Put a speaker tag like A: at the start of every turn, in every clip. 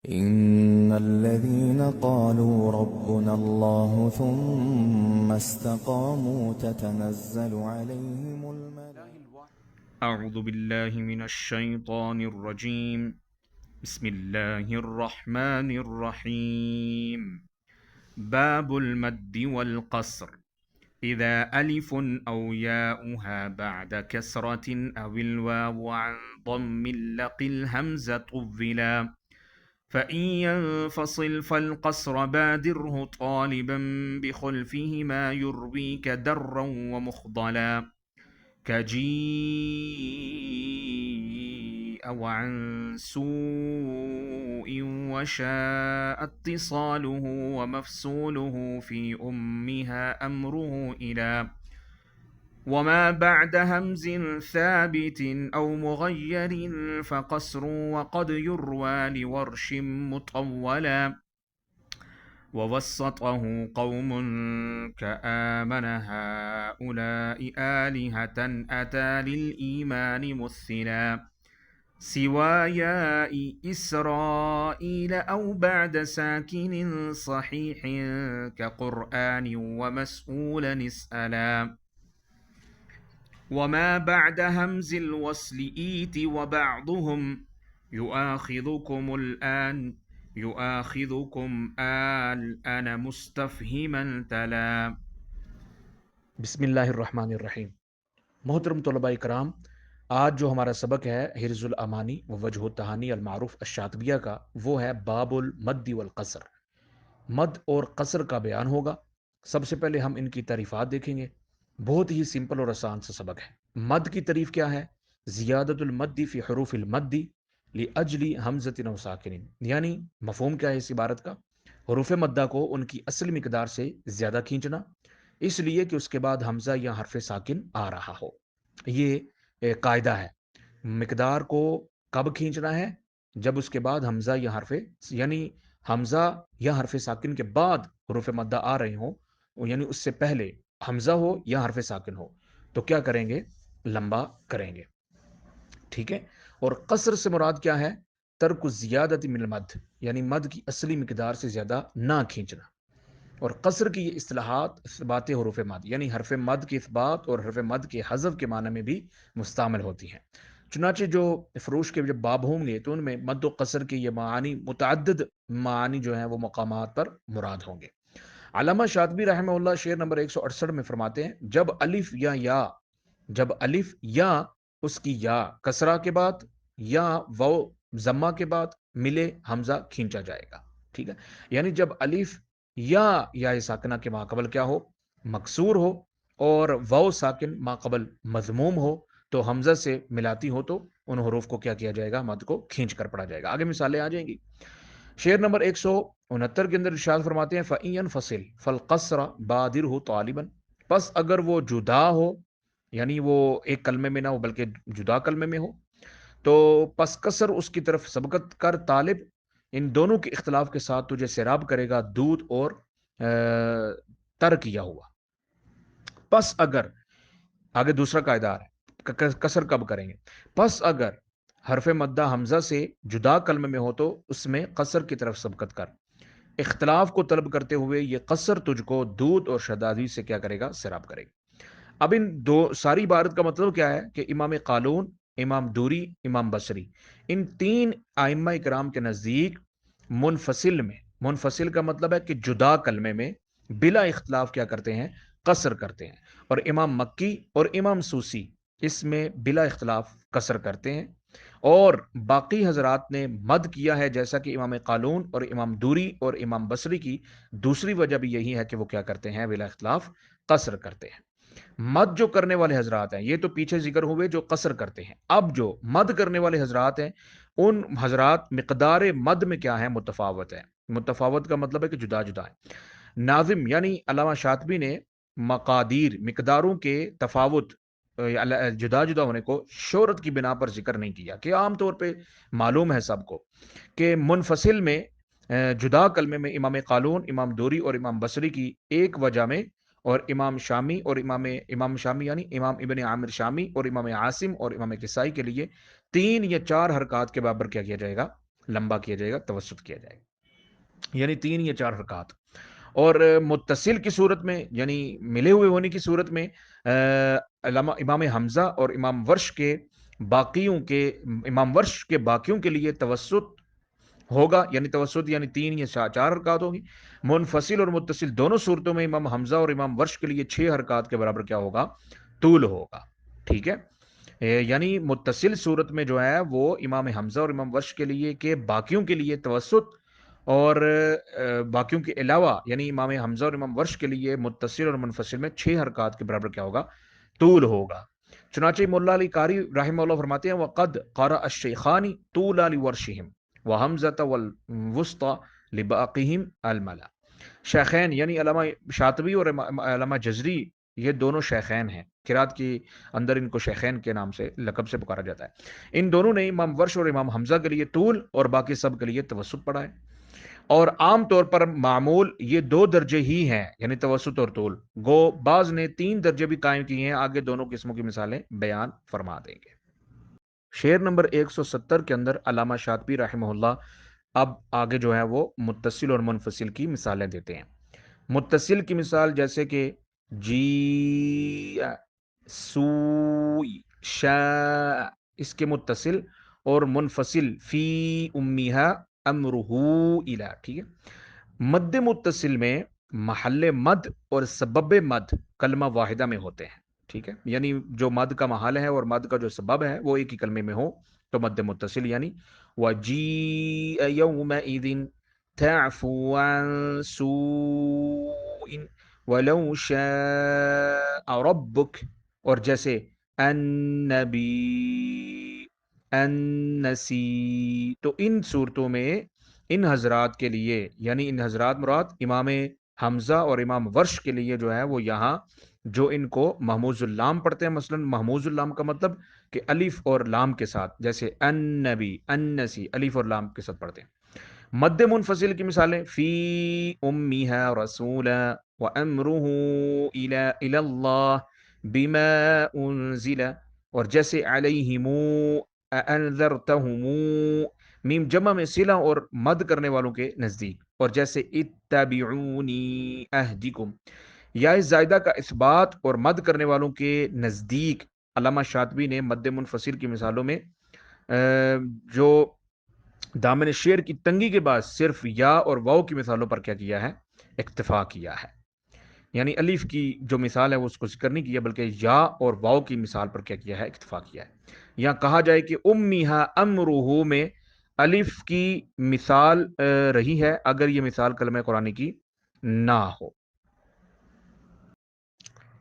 A: إن الذين قالوا ربنا الله ثم استقاموا تتنزل عليهم الملائكة.
B: أعوذ بالله من الشيطان الرجيم. بسم الله الرحمن الرحيم. باب المد والقصر إذا ألف أو ياؤها بعد كسرة أو الواو عن ضم لقي الهمزة طولا فإن ينفصل فالقصر بادره طالبا بخلفهما يرويك درا ومخضلا كجيء وعن سوء وشاء اتصاله ومفصوله في أمها أمره إلى وما بعد همز ثابت أو مغير فقصر وقد يروى لورش مطولا ووسطه قوم كآمن هؤلاء آلهة أتى للإيمان مثلا سوى ياء إسرائيل أو بعد ساكن صحيح كقرآن ومسؤولا اسألا وما بعد همز الوصل إيت وبعضهم يؤاخذكم الآن يؤاخذكم الآن مستفهما تلا.
C: بسم اللہ الرحمن الرحیم. محترم طلباء کرام، آج جو ہمارا سبق ہے حرز الامانی و وجہ التہانی المعروف الشاطبیہ کا، وہ ہے باب المد والقصر. مد اور قصر کا بیان ہوگا. سب سے پہلے ہم ان کی تعریفات دیکھیں گے. بہت ہی سمپل اور آسان سا سبق ہے. مد کی تعریف کیا ہے؟ زیادت المد فی حروف المد لاجل حمزۃ و ساکن، یعنی مفہوم کیا ہے اس عبارت کا؟ حروف مدہ کو ان کی اصل مقدار سے زیادہ کھینچنا، اس لیے کہ اس کے بعد حمزہ یا حرف ساکن آ رہا ہو. یہ قاعدہ ہے. مقدار کو کب کھینچنا ہے؟ جب اس کے بعد حمزہ یا حرف ساکن کے بعد حروف مدہ آ رہے ہوں، یعنی اس سے پہلے حمزہ ہو یا حرف ساکن ہو، تو کیا کریں گے؟ لمبا کریں گے. ٹھیک ہے. اور قصر سے مراد کیا ہے؟ ترک زیادت من المد، یعنی مد کی اصلی مقدار سے زیادہ نہ کھینچنا. اور قصر کی یہ اصطلاحات اثبات حروف مد، یعنی حرف مد کے اثبات اور حرف مد کے حذف کے معنی میں بھی مستعمل ہوتی ہیں. چنانچہ جو فروش کے جب باب ہوں گے تو ان میں مد و قصر کے یہ معانی، متعدد معانی جو ہیں وہ مقامات پر مراد ہوں گے. علامہ شاطبی رحمہ اللہ شعر نمبر 168 میں فرماتے ہیں، جب الف یا اس کی یا کسرہ کے بعد یا وہ ضمہ کے بعد ملے، حمزہ کھینچا جائے گا. ٹھیک ہے. یعنی جب الف یا ساکنہ کے ماقبل کیا ہو؟ مکسور ہو، اور واو ساکن ماقبل مضموم ہو، تو حمزہ سے ملاتی ہو تو ان حروف کو کیا کیا جائے گا؟ مد کو کھینچ کر پڑھا جائے گا. آگے مثالیں آ جائیں گی. شعر نمبر 169 کے اندر ارشاد فرماتے ہیں، فَإِن يَنْفَصِلْ فَالْقَصْرَ بَادِرْهُ طَالِبًا، پس اگر وہ جدا ہو، یعنی وہ ایک کلمے میں نہ ہو بلکہ جدا کلمے میں ہو، تو پس قصر اس کی طرف سبقت کر طالب. ان دونوں کے اختلاف کے ساتھ تجھے سیراب کرے گا دودھ اور تر کیا ہوا. پس اگر، آگے دوسرا قاعدہ ہے، قصر کب کریں گے؟ پس اگر حرف مدہ حمزہ سے جدا کلمے میں ہو تو اس میں قصر کی طرف سبقت کر. اختلاف کو طلب کرتے ہوئے یہ قصر تجھ کو دودھ اور شدادی سے کیا کرے گا؟ سیراب کرے گا. اب ان دو ساری عبارت کا مطلب کیا ہے کہ امام قالون، امام دوری، امام بصری، ان تین ائمہ کرام کے نزدیک منفصل کا مطلب ہے کہ جدا کلمے میں بلا اختلاف کیا کرتے ہیں؟ قصر کرتے ہیں. اور امام مکی اور امام سوسی اس میں بلا اختلاف قصر کرتے ہیں. اور باقی حضرات نے مد کیا ہے، جیسا کہ امام قالون اور امام دوری اور امام بصری کی دوسری وجہ بھی یہی ہے کہ وہ کیا کرتے ہیں؟ بلا اختلاف قصر کرتے ہیں. مد جو کرنے والے حضرات ہیں، یہ تو پیچھے ذکر ہوئے جو قصر کرتے ہیں. اب جو مد کرنے والے حضرات ہیں، ان حضرات مقدار مد میں کیا ہے؟ متفاوت ہے. متفاوت کا مطلب ہے کہ جدا جدا ہے. ناظم یعنی علامہ شاطبی نے مقداروں کے تفاوت، جدا جدا ہونے کو شہرت کی بنا پر ذکر نہیں کیا، کہ عام طور پہ معلوم ہے سب کو کہ منفصل میں جدا کلمے میں امام قالون، امام دوری اور امام بصری کی ایک وجہ میں، اور امام شامی یعنی امام ابن عامر شامی اور امام عاصم اور امام کسائی کے لیے 3 یا 4 حرکات کے برابر کیا کیا جائے گا؟ لمبا کیا جائے گا، توسط کیا جائے گا، یعنی 3 یا 4 رکعت۔ اور متصل کی صورت میں یعنی ملے ہوئے ہونے کی صورت میں علامہ امام حمزہ اور امام ورش کے باقیوں کے لیے توسط ہوگا، یعنی توسط یعنی 3 یا 4 حرکات ہوگی۔ منفصل اور متصل دونوں صورتوں میں امام حمزہ اور امام ورش کے لیے 6 حرکات کے برابر کیا ہوگا؟ طول ہوگا، ٹھیک ہے۔ یعنی متصل صورت میں جو ہے وہ امام حمزہ اور امام ورش کے لیے کہ باقیوں کے لیے توسط، اور باقیوں کے علاوہ یعنی امام حمزہ اور امام ورش کے لیے متصل اور منفصل میں 6 حرکات کے برابر کیا ہوگا؟ طول ہوگا۔ چنانچہ مولا علی قاری رحمہ اللہ فرماتے ہیں وقد قرأ الشیخان طول لورشہم وحمزۃ والوسطی لباقیہم الملا۔ شیخین یعنی علامہ شاطبی اور علامہ جزری، یہ دونوں شیخین ہیں، قرات کے اندر ان کو شیخین کے نام سے لقب سے پکارا جاتا ہے۔ ان دونوں نے امام ورش اور امام حمزہ کے لیے طول اور باقی سب کے لیے توسط پڑھا ہے، اور عام طور پر معمول یہ 2 درجے ہی ہیں، یعنی توسط اور طول، گو بعض نے 3 درجے بھی قائم کیے ہیں، آگے دونوں قسموں کی مثالیں بیان فرما دیں گے۔ شعر نمبر 170 کے اندر علامہ شاطبی رحمہ اللہ اب آگے جو ہے وہ متصل اور منفصل کی مثالیں دیتے ہیں۔ متصل کی مثال جیسے کہ جی سوئی شاء، اس کے متصل، اور منفصل فی امیہا امرہو الا، ٹھیک ہے۔ مد متصل میں محل مد اور سبب مد کلمہ واحدہ میں ہوتے ہیں، ٹھیک ہے، یعنی جو مد کا محل ہے اور مد کا جو سبب ہے وہ ایک ہی کلمے میں ہو تو مد متصل، یعنی وَجِیءَ يَوْمَئِذٍ تَعْفُو عَنْ سُوءٍ وَلَوْ شَاءَ رَبُّكَ، اور جیسے النبی، النسی، تو ان صورتوں میں ان حضرات کے لیے، یعنی ان حضرات مراد امام حمزہ اور امام ورش کے لیے جو ہے وہ یہاں جو ان کو محموز اللام پڑھتے ہیں، مثلا محموز اللام کا مطلب کہ الف اور لام کے ساتھ، جیسے النبی، النسی، الف اور لام کے ساتھ پڑھتے ہیں۔ مد منفصل کی مثالیں فی امیہا رسولا وامرہ الی اللہ بما انزل، اور جیسے علیہم انذرتہم، میم جمع میں صلہ اور مد کرنے والوں کے نزدیک، اور جیسے اتبعونی اہدکم، یا اس زائدہ کا اثبات اور مد کرنے والوں کے نزدیک علامہ شاطبی نے مد منفصل کی مثالوں میں جو دامن شعر کی تنگی کے بعد صرف یا اور واو کی مثالوں پر کیا کیا ہے؟ اکتفا کیا ہے، یعنی الف کی جو مثال ہے وہ اس کو ذکر نہیں کیا بلکہ یا اور واو کی مثال پر کیا کیا ہے؟ اکتفا کیا ہے۔ یا کہا جائے کہ امیہا امرہ میں الف کی مثال رہی ہے اگر یہ مثال کلمہ قرآن کی نہ ہو۔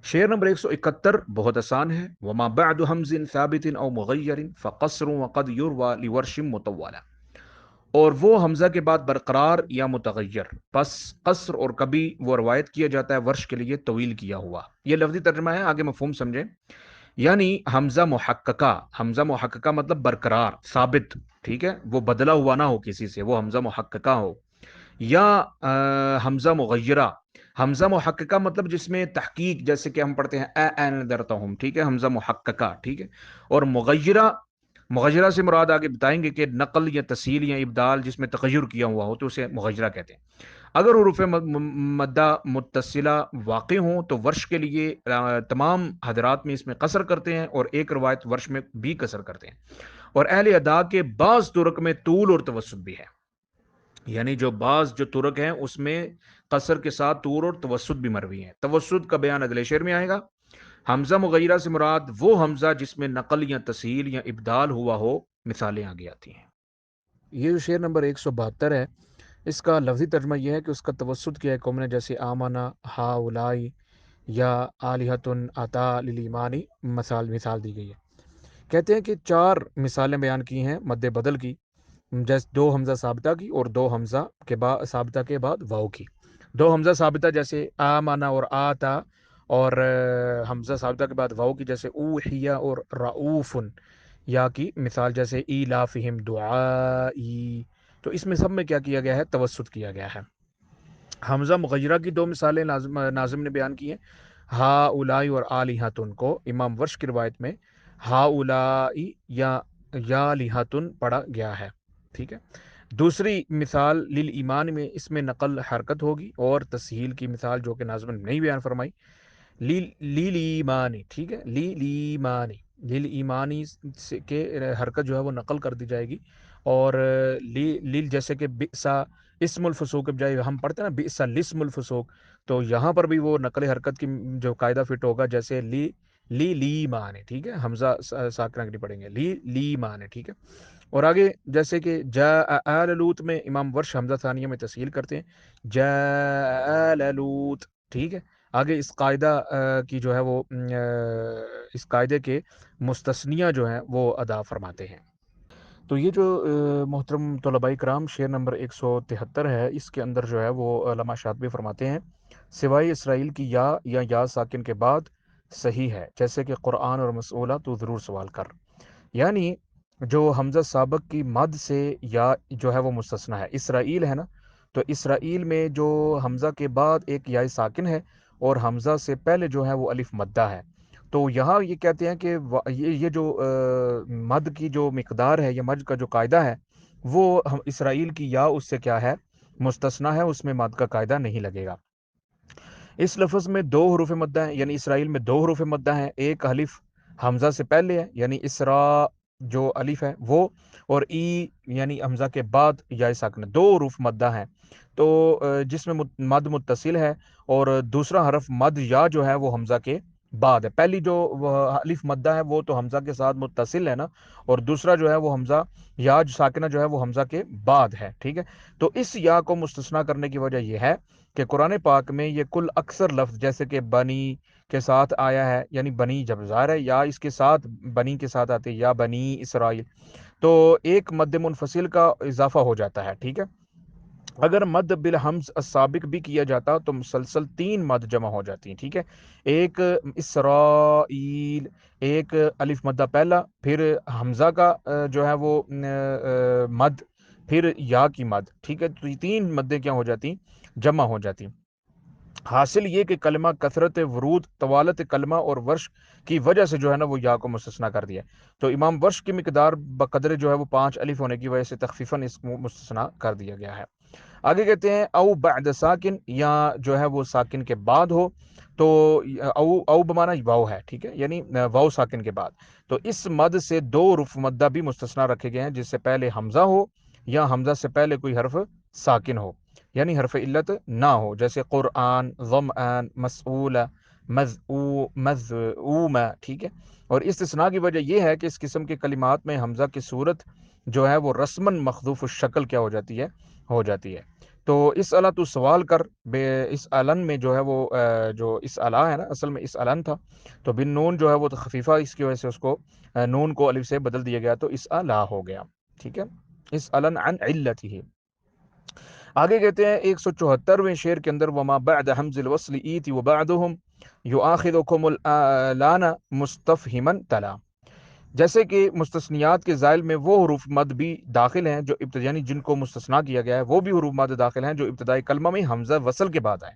C: شعر نمبر 171 بہت آسان ہے، وما بعد حمز ثابت او مغیر فقصر وقد یروى لورش مطولا، اور وہ حمزہ کے بعد برقرار یا متغیر، پس قصر اور کبھی وہ روایت کیا جاتا ہے ورش کے لیے طویل کیا ہوا۔ یہ لفظی ترجمہ ہے، آگے مفہوم سمجھیں۔ یعنی حمزہ محققہ مطلب برقرار، ثابت، ٹھیک ہے، وہ بدلا ہوا نہ ہو کسی سے، وہ حمزہ محققہ ہو، یا حمزہ مغیرہ۔ حمزہ محققہ مطلب جس میں تحقیق، جیسے کہ ہم پڑھتے ہیں انذرتہم، ٹھیک ہے، حمزہ محققہ، ٹھیک ہے۔ اور مغیرہ سے مراد آگے بتائیں گے کہ نقل یا تسہیل یا ابدال جس میں تغیر کیا ہوا ہو تو اسے مغیرہ کہتے ہیں۔ اگر حروف مدہ متصلہ واقع ہوں تو ورش کے لیے تمام حضرات میں اس میں قصر کرتے ہیں، اور ایک روایت ورش میں بھی قصر کرتے ہیں، اور اہل ادا کے بعض طرق میں طول اور توسط بھی ہے، یعنی جو طرق ہیں اس میں قصر کے ساتھ طول اور توسط بھی مروی ہیں۔ توسط کا بیان اگلے شعر میں آئے گا۔ حمزہ مغیرہ سے مراد وہ حمزہ جس میں نقل یا تسہیل یا ابدال ہوا ہو، مثالیں آگے آتی ہیں۔ یہ جو شعر نمبر 172 ہے، اس کا لفظی ترجمہ یہ ہے کہ اس کا توسط کیا ہے قوم نے، جیسے آمنا ہا اولائی یا آلہتن عطا للایمانی مثال دی گئی ہے۔ کہتے ہیں کہ 4 مثالیں بیان کی ہیں مد بدل کی، جیسے 2 حمزہ ثابتہ کی اور 2 حمزہ کے بعد ثابتہ کے بعد واو کی۔ 2 حمزہ ثابتہ جیسے آمنا اور آتا، اور حمزہ ثابتہ کے بعد واو کی جیسے اوحیا اور رعوفن، یا کی مثال جیسے ایلافہم دعائی، تو اس میں سب میں کیا کیا گیا ہے؟ توسط کیا گیا ہے۔ حمزہ مغیرہ کی 2 مثالیں ناظم نے بیان کی ہیں، ہا اولائی اور آلہتن کو امام ورش کی روایت میں ہا اولائی یا لہتن پڑھا گیا ہے، ٹھیک ہے۔ دوسری مثال لیل ایمان میں اس میں نقل حرکت ہوگی، اور تسہیل کی مثال جو کہ ناظم نے نہیں بیان فرمائی، لیل ایمانی، ٹھیک ہے، لیل ایمانی، لیل ایمانی سے کے حرکت جو ہے وہ نقل کر دی جائے گی، اور لیل جیسے کہ بئسا اسم الفسوق کے بجائے ہم پڑھتے ہیں نا بئسا لسم الفسوق، تو یہاں پر بھی وہ نقل حرکت کی جو قاعدہ فٹ ہوگا، جیسے لی مانے، ٹھیک ہے، حمزہ ساکنہ کے لیے پڑھیں گے لی مانے، ٹھیک ہے۔ اور آگے جیسے کہ جاء آل لوط میں امام ورش حمزہ ثانیہ میں تسہیل کرتے ہیں جاء آل لوط، ٹھیک ہے۔ آگے اس قاعدہ کی جو ہے وہ اس قاعدے کے مستثنیہ جو ہیں وہ ادا فرماتے ہیں۔ تو یہ جو محترم طلباء کرام شعر نمبر 173 ہے، اس کے اندر جو ہے وہ علامہ شاطبی فرماتے ہیں سوائے اسرائیل کی یا ساکن کے بعد صحیح ہے، جیسے کہ قرآن اور مسئولہ تو ضرور سوال کر، یعنی جو حمزہ سابق کی مد سے یا جو ہے وہ مستثنی ہے، اسرائیل ہے نا، تو اسرائیل میں جو حمزہ کے بعد ایک یا ساکن ہے اور حمزہ سے پہلے جو ہے وہ الف مدہ ہے، تو یہاں یہ کہتے ہیں کہ یہ جو مد کی جو مقدار ہے یا مد کا جو قاعدہ ہے وہ اسرائیل کی یا اس سے کیا ہے مستثنی ہے، اس میں مد کا قاعدہ نہیں لگے گا۔ اس لفظ میں دو حروف مدہ ہیں، یعنی اسرائیل میں دو حروف مدہ ہیں، ایک الف حمزہ سے پہلے ہے یعنی اسرا جو الف ہے وہ، اور ای یعنی حمزہ کے بعد یا ساکن، دو حروف مدہ ہیں، تو جس میں مد متصل ہے، اور دوسرا حرف مد یا جو ہے وہ حمزہ کے بعد ہے۔ پہلی جو الف مدہ ہے وہ تو حمزہ کے ساتھ متصل ہے نا، اور دوسرا جو ہے وہ حمزہ یا ساکنہ جو ہے وہ حمزہ کے بعد ہے، ٹھیک ہے۔ تو اس یا کو مستثنی کرنے کی وجہ یہ ہے کہ قرآن پاک میں یہ کل اکثر لفظ جیسے کہ بنی کے ساتھ آیا ہے، یعنی بنی جب ظاہر ہے یا اس کے ساتھ بنی کے ساتھ آتے یا بنی اسرائیل، تو ایک مد منفصل کا اضافہ ہو جاتا ہے، ٹھیک ہے۔ اگر مد بالحمز السابق بھی کیا جاتا تو مسلسل 3 مد جمع ہو جاتی ہیں، ٹھیک ہے، ایک اسرائیل، ایک الف مدہ پہلا، پھر حمزہ کا جو ہے وہ مد، پھر یا کی مد، ٹھیک ہے، تو یہ 3 مدیں کیا ہو جاتی جمع ہو جاتی۔ حاصل یہ کہ کلمہ کثرت ورود طوالت کلمہ اور ورش کی وجہ سے جو ہے نا وہ یا کو مستثنی کر دیا، تو امام ورش کی مقدار بقدر جو ہے وہ 5 الف ہونے کی وجہ سے تخفیفاً اس کو مستثنی کر دیا گیا ہے۔ آگے کہتے ہیں او بعد ساکن، یا جو ہے وہ ساکن کے بعد ہو، تو او بمانا واو ہے، ٹھیک ہے، یعنی واو ساکن کے بعد، تو اس مد سے 2 حروف مدہ بھی مستثنی رکھے گئے ہیں، جس سے پہلے حمزہ ہو یا حمزہ سے پہلے کوئی حرف ساکن ہو، یعنی حرف علت نہ ہو، جیسے قرآن، ظمآن، مسئول، مذعوم، ٹھیک ہے۔ اور استثناء کی وجہ یہ ہے کہ اس قسم کے کلمات میں حمزہ کی صورت جو ہے وہ رسماً مخذوف الشکل کیا ہو جاتی ہے۔ تو اس الا تو سوال کر، اس علن میں جو ہے وہ جو اس الا ہے نا، اصل میں اس علن تھا، تو بن نون جو ہے وہ خفیفہ، اس کی وجہ سے اس کو نون کو الف سے بدل دیا گیا، تو اس الا ہو گیا، ٹھیک ہے، اس علن عن علتہ۔ آگے کہتے ہیں 174ویں شعر کے اندر وما بعد حمز الوصل ایتی وبعدهم یؤاخذکم الآن مستفہما تلا، جیسے کہ مستثنیات کے ذائل میں وہ حروف مد بھی داخل ہیں جو یعنی جن کو مستثنیٰ کیا گیا ہے وہ بھی حروف مد داخل ہیں جو ابتدائی کلمہ میں حمزہ وصل کے بعد آئے،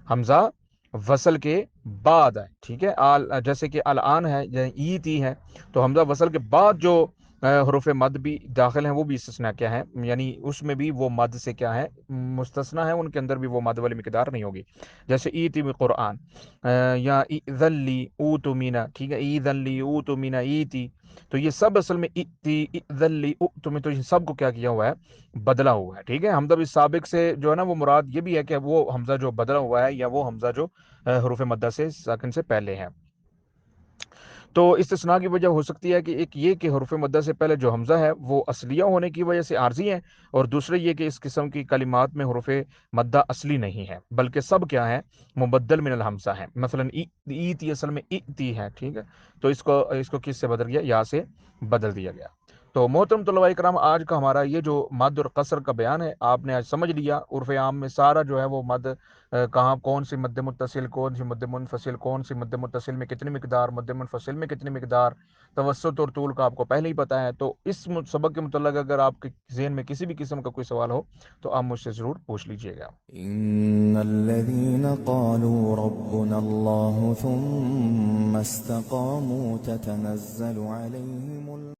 C: حمزہ وصل کے بعد آئے، ٹھیک ہے، جیسے کہ الان ہے یا ایتی ہے، تو حمزہ وصل کے بعد جو حروف مد بھی داخل ہیں وہ بھی استثناء کیا ہے، یعنی اس میں بھی وہ مد سے کیا ہے مستثنیٰ ہے، ان کے اندر بھی وہ مد والی مقدار نہیں ہوگی، جیسے ایتی میں قرآن یا ایذن لی اوتو مینا، ٹھیک ہے، ایذن لی اوتو مینا ایتی، تو یہ سب اصل میں ایتی ایذن لی اوتو میں، تو ان سب کو کیا کیا ہوا ہے بدلا ہوا ہے، ٹھیک ہے۔ حمزہ سابق سے جو ہے نا وہ مراد یہ بھی ہے کہ وہ حمزہ جو بدلا ہوا ہے یا وہ حمزہ جو حروف مدہ سے ساکن سے پہلے ہے۔ تو استثناء کی وجہ ہو سکتی ہے کہ ایک یہ کہ حروف مدہ سے پہلے جو حمزہ ہے وہ اصلیہ ہونے کی وجہ سے عارضی ہے، اور دوسرے یہ کہ اس قسم کی کلمات میں حروف مدہ اصلی نہیں ہے بلکہ سب کیا ہے مبدل من الحمزہ ہے، مثلا ایتی اصل میں ایتی ہے، ٹھیک ہے، تو اس کو کس سے بدل گیا، یا سے بدل دیا گیا۔ تو محترم طلباء کرام، آج کا ہمارا یہ جو مد اور قصر کا بیان ہے آپ نے آج سمجھ لیا، عرف عام میں سارا جو ہے وہ مد کہاں، کون سی مد متصل، کون سی مد منفصل، کون سی مد متصل میں کتنی مقدار، مد منفصل میں کتنی مقدار، توسط اور طول کا آپ کو پہلے ہی پتہ ہے۔ تو اس سبق کے متعلق اگر آپ کے ذہن میں کسی بھی قسم کا کوئی سوال ہو تو آپ مجھ سے ضرور پوچھ لیجئے گا۔
A: إن الذين قالوا ربنا الله ثم استقاموا تتنزل عليهم